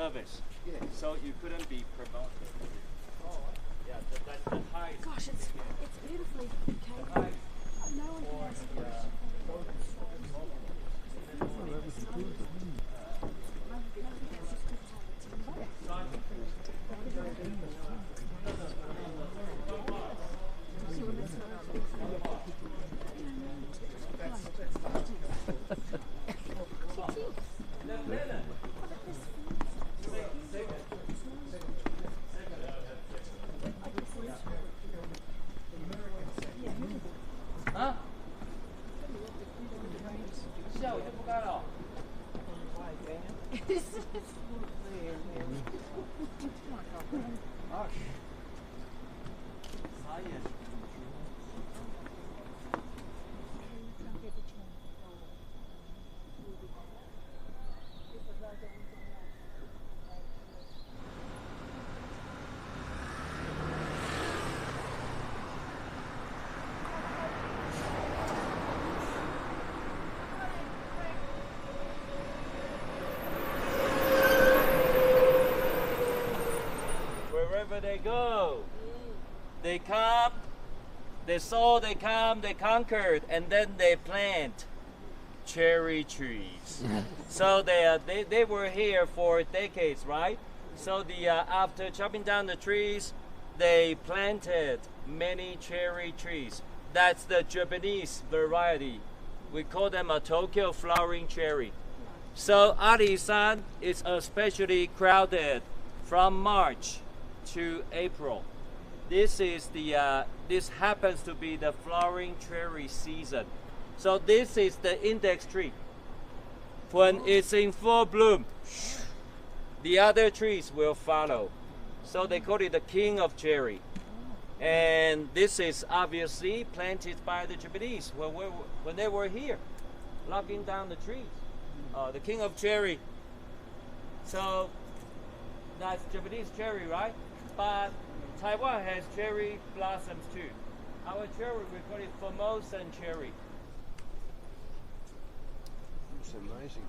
service. So you couldn't be promoted. Yeah, the height. Gosh, it's beautifully caked. No one has they go. They come, they saw, they come, they conquered, and then they plant cherry trees. So they were here for decades, right? So after chopping down the trees, they planted many cherry trees. That's the Japanese variety. We call them a Tokyo flowering cherry. So Alishan is especially crowded from March to April. This happens to be the flowering cherry season. So this is the index tree. When it's in full bloom, the other trees will follow. So they call it the king of cherry. And this is obviously planted by the Japanese when they were here, lopping down the trees. The king of cherry. So that's Japanese cherry, right? But Taiwan has cherry blossoms too. Our cherry, we call it Formosan cherry. It's amazing.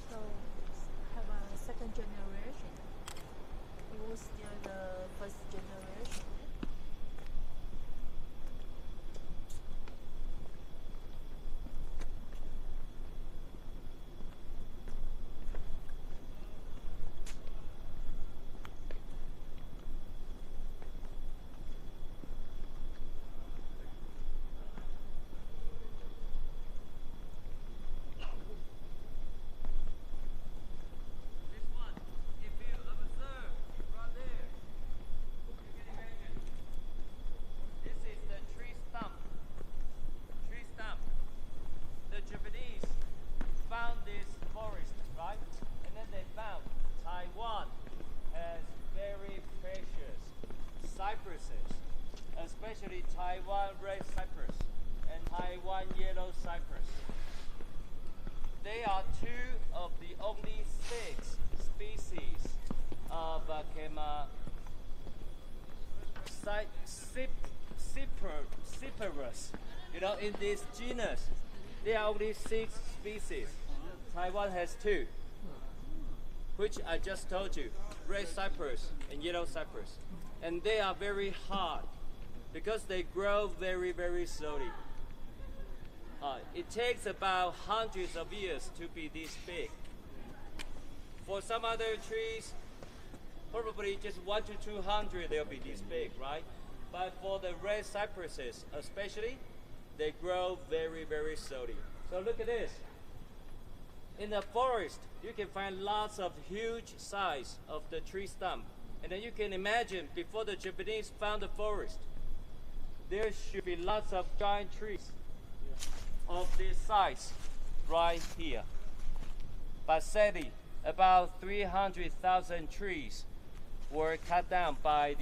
So have a second generation. It was still the first generation. Especially Taiwan red cypress and Taiwan yellow cypress. They are two of the only 6 species of cypress. You know, in this genus, there are only 6 species. Taiwan has 2, which I just told you, red cypress and yellow cypress. And they are very hard because they grow very, very slowly. It takes about hundreds of years to be this big. For some other trees, probably just 1 to 200 they'll be this big, right? But for the red cypresses especially, they grow very, very slowly. So look at this. In the forest, you can find lots of huge size of the tree stump. And then you can imagine, before the Japanese found the forest, there should be lots of giant trees of this size right here. But sadly, about 300,000 trees were cut down by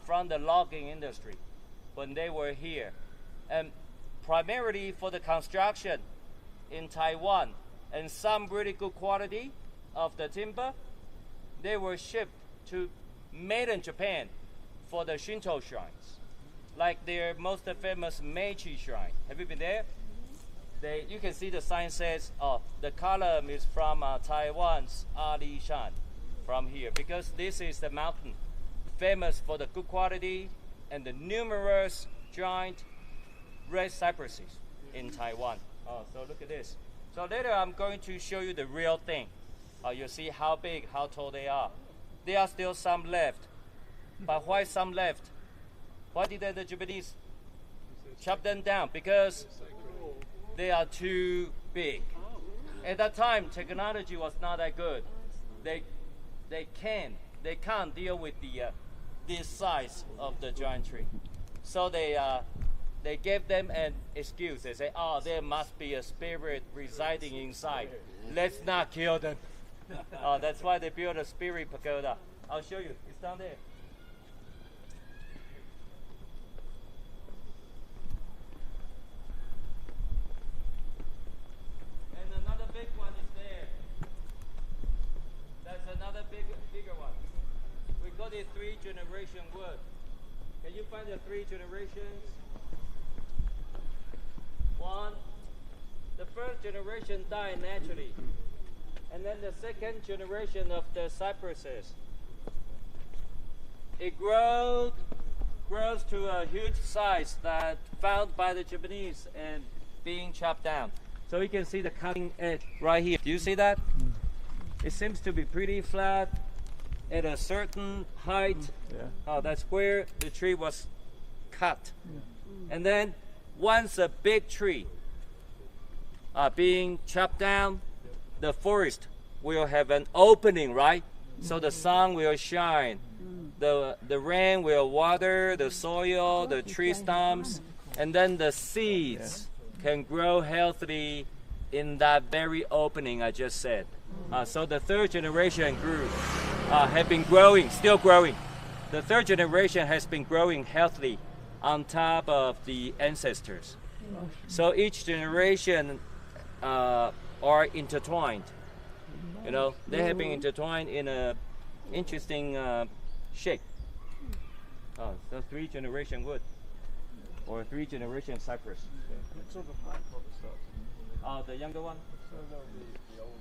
from the logging industry when they were here. And primarily for the construction in Taiwan, and some really good quality of the timber, they were shipped made in Japan for the Shinto shrines, like their most famous Meiji shrine. Have you been there? You can see the sign says, "Oh, the column is from Taiwan's Alishan," from here, because this is the mountain famous for the good quality and the numerous giant red cypresses in Taiwan. Oh, so look at this. So later I'm going to show you the real thing. You'll see how big, how tall they are. There are still some left. But why some left? Why did the Japanese chop them down? Because they are too big. At that time, technology was not that good. They can't deal with this size of the giant tree. So they gave them an excuse. They say, "Oh, there must be a spirit residing inside. Let's not kill them." That's why they built a spirit pagoda. I'll show you. It's down there. And another big one is there. That's another bigger one. We call it 3-generation wood. Can you find the 3 generations? One. The first generation died naturally. And then the second generation of the cypresses. It grows to a huge size that found by the Japanese and being chopped down. So you can see the cutting edge right here. Do you see that? It seems to be pretty flat at a certain height. That's where the tree was cut. And then once a big tree being chopped down, the forest will have an opening, right? So the sun will shine. The rain will water the soil, the tree stumps, and then the seeds can grow healthily in that very opening I just said. So the third generation have been growing, still growing. The third generation has been growing healthily on top of the ancestors. So each generation are intertwined. You know, they have been intertwined in a interesting shape. So 3-generation wood or 3-generation cypress. What sort of height for the start? The younger one? No, the old.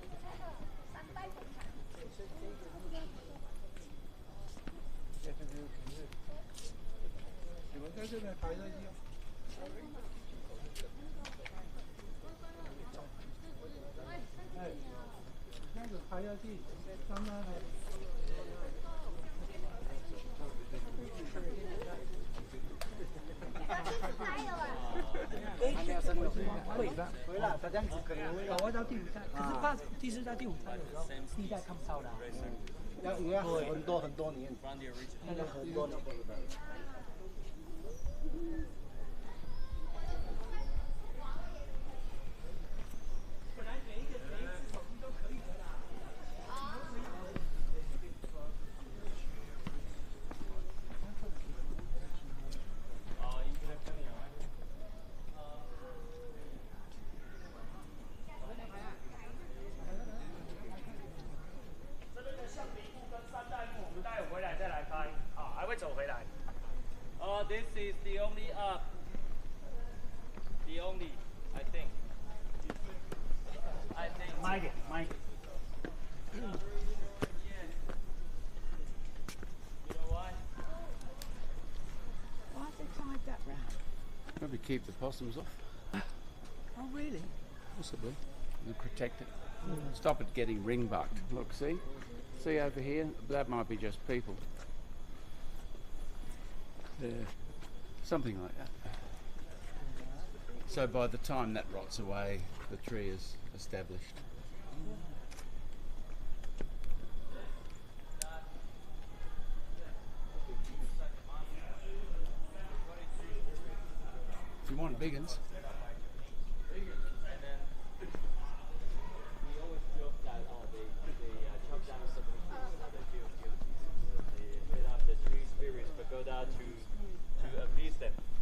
This is the only up. The only, I think. Mike. You know why? Why have they tied that round? Probably keep the possums off. Oh, really? Possibly. And protect it. Stop it getting ring bucked. Look, see over here? That might be just people. Something like that. So by the time that rots away, the tree is established. If you want big ones.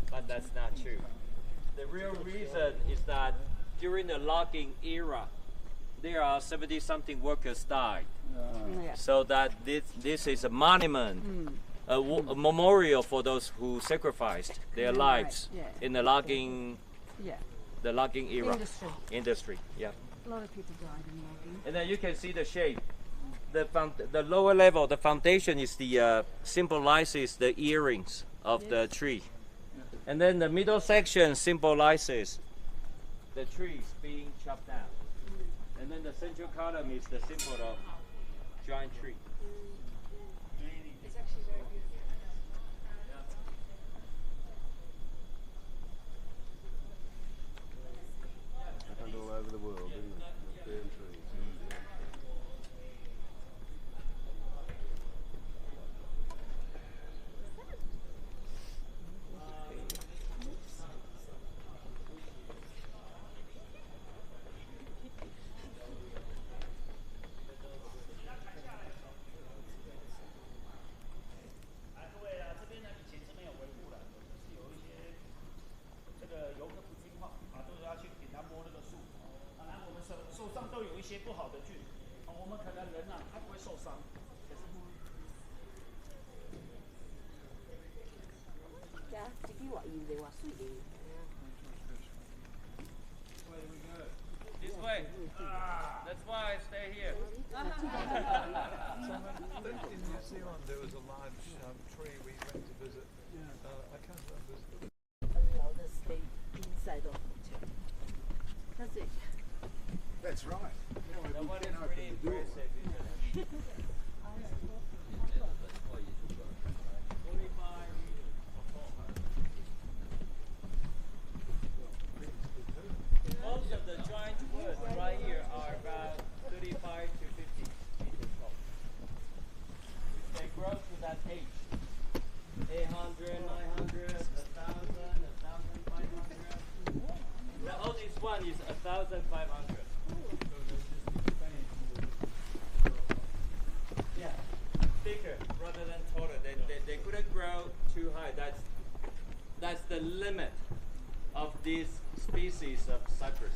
But that's not true. The real reason is that during the logging era, there are 70-something workers died. Yeah. So that this is a monument, a memorial for those who sacrificed their Right, lives yeah. in the logging Yeah. era. Industry. Yeah. A lot of people died in logging. And then you can see the shape. The lower level, the foundation is the symbolizes the earrings of the tree, and then the middle section symbolizes the trees being chopped down, and then the central column is the symbol of giant tree. It's actually very beautiful. Happened all over the world, didn't it? The palm trees. This way. That's why I stay here. In New Zealand, there was a large tree we went to visit. I can't remember. Allow the stay inside of hotel. That's it. That's right. That one is pretty impressive, isn't it? 45 meters. Most of the giant woods right here are about 35 to 50 meters tall. They grow to that age. 800, 900, 1,000, 1,500. The oldest one is 1,500. Yeah, thicker rather than taller. They couldn't grow too high. That's the limit of this species of cypress.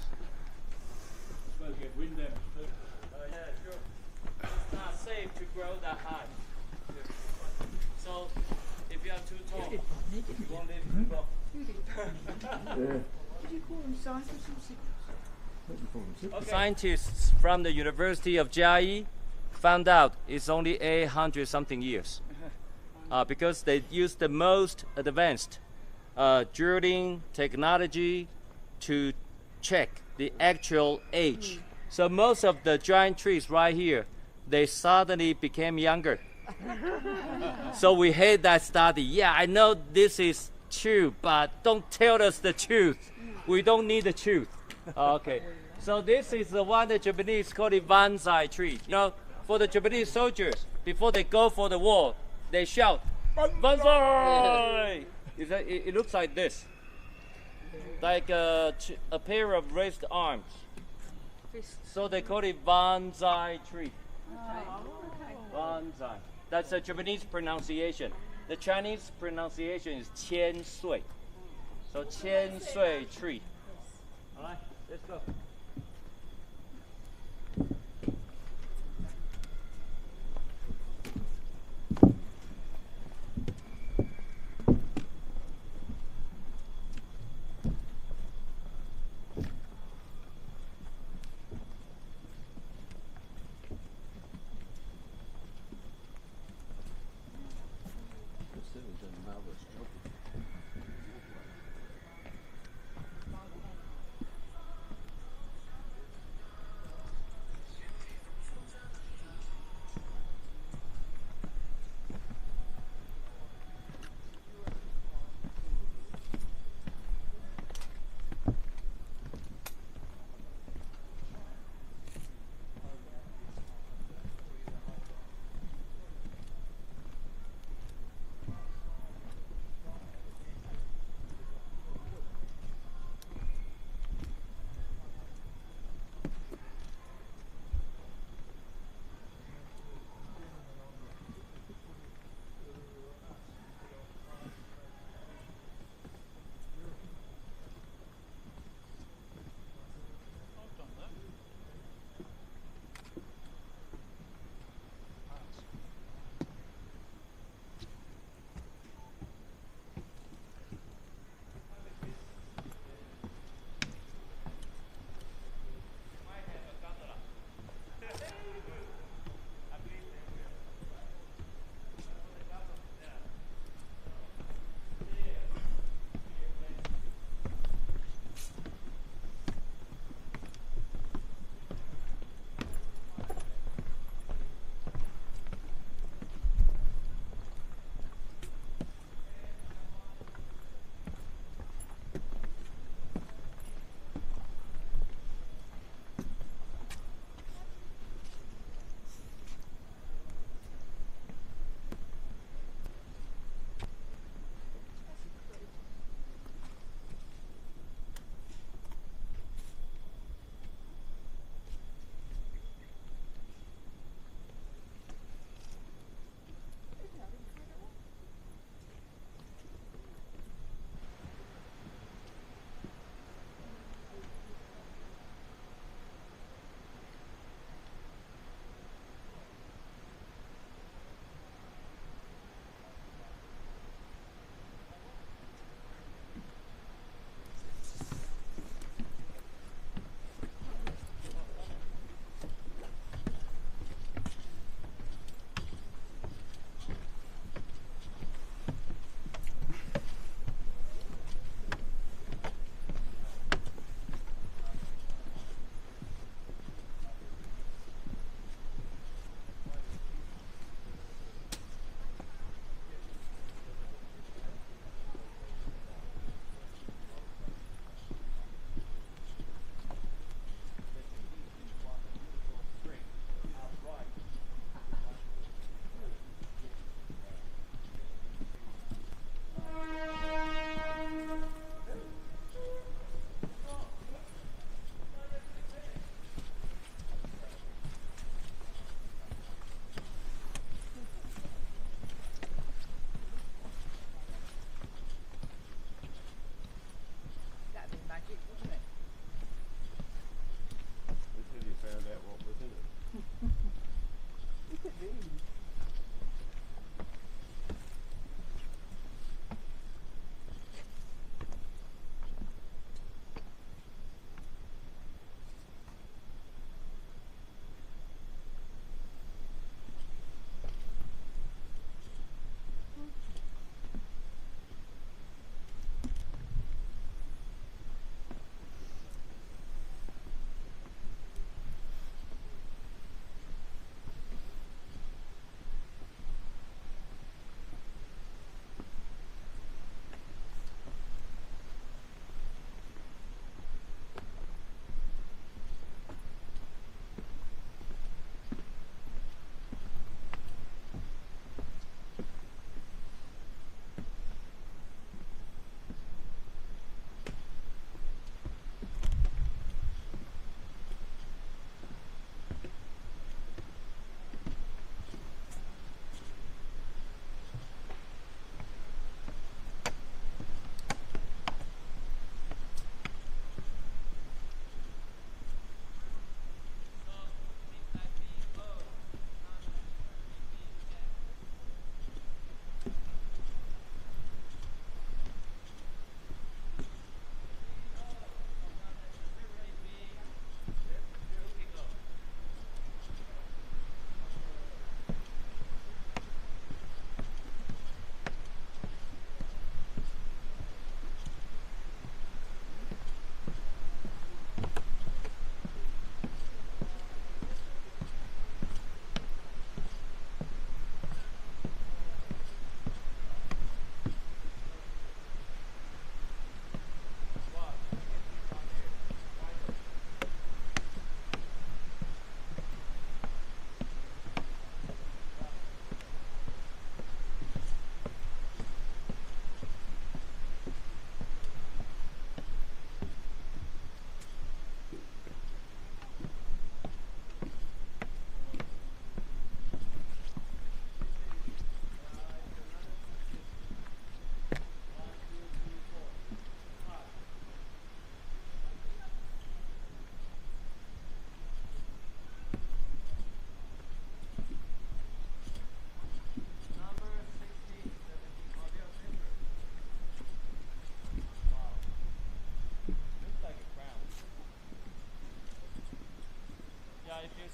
Well, get wind them. Yeah, sure. It's not safe to grow that high. So if you are too tall, you won't live too long. Did you call them science or something? Okay. Scientists from the University of Jiayi found out it's only 800 something years because they used the most advanced drilling technology to check the actual age. So most of the giant trees right here, they suddenly became younger. So we hate that study. Yeah, I know this is true, but don't tell us the truth. We don't need the truth. Okay. So this is the one the Japanese call it banzai tree. You know, for the Japanese soldiers, before they go for the war, they shout, banzai! It looks like this. Like a pair of raised arms. So they call it banzai tree. Banzai. That's a Japanese pronunciation. The Chinese pronunciation is qian sui. So qian sui tree. All right, let's go.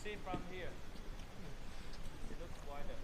see from here. It looks wider.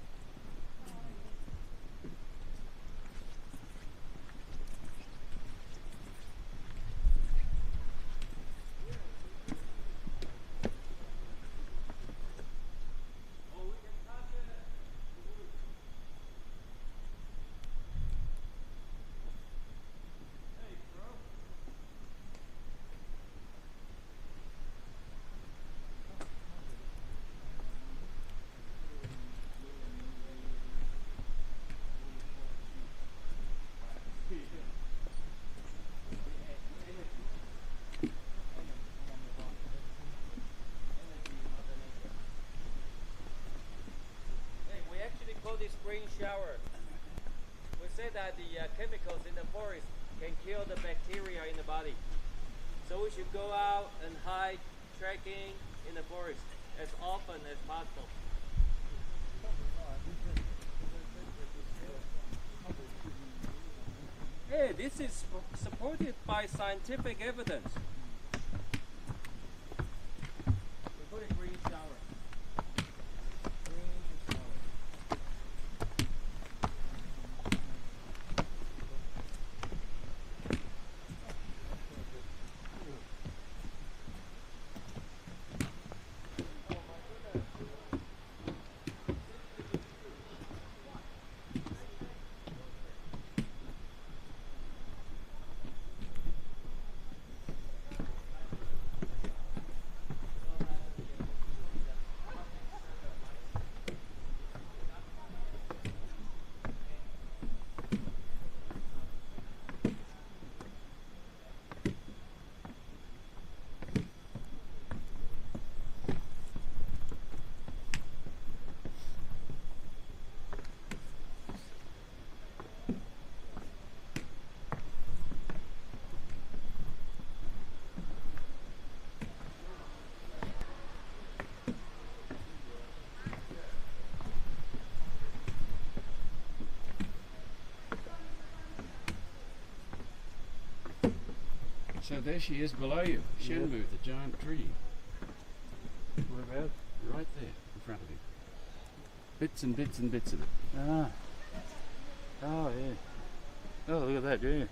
Call this rain shower. We say that the chemicals in the forest can kill the bacteria in the body. So we should go out and hike, trekking in the forest as often as possible. Hey, this is supported by scientific evidence. We call it green shower. So there she is below you, Shenmu, the giant tree. Whereabouts? Right there, in front of you. Bits and bits and bits of it. Ah. Oh, yeah. Oh, look at that, yeah.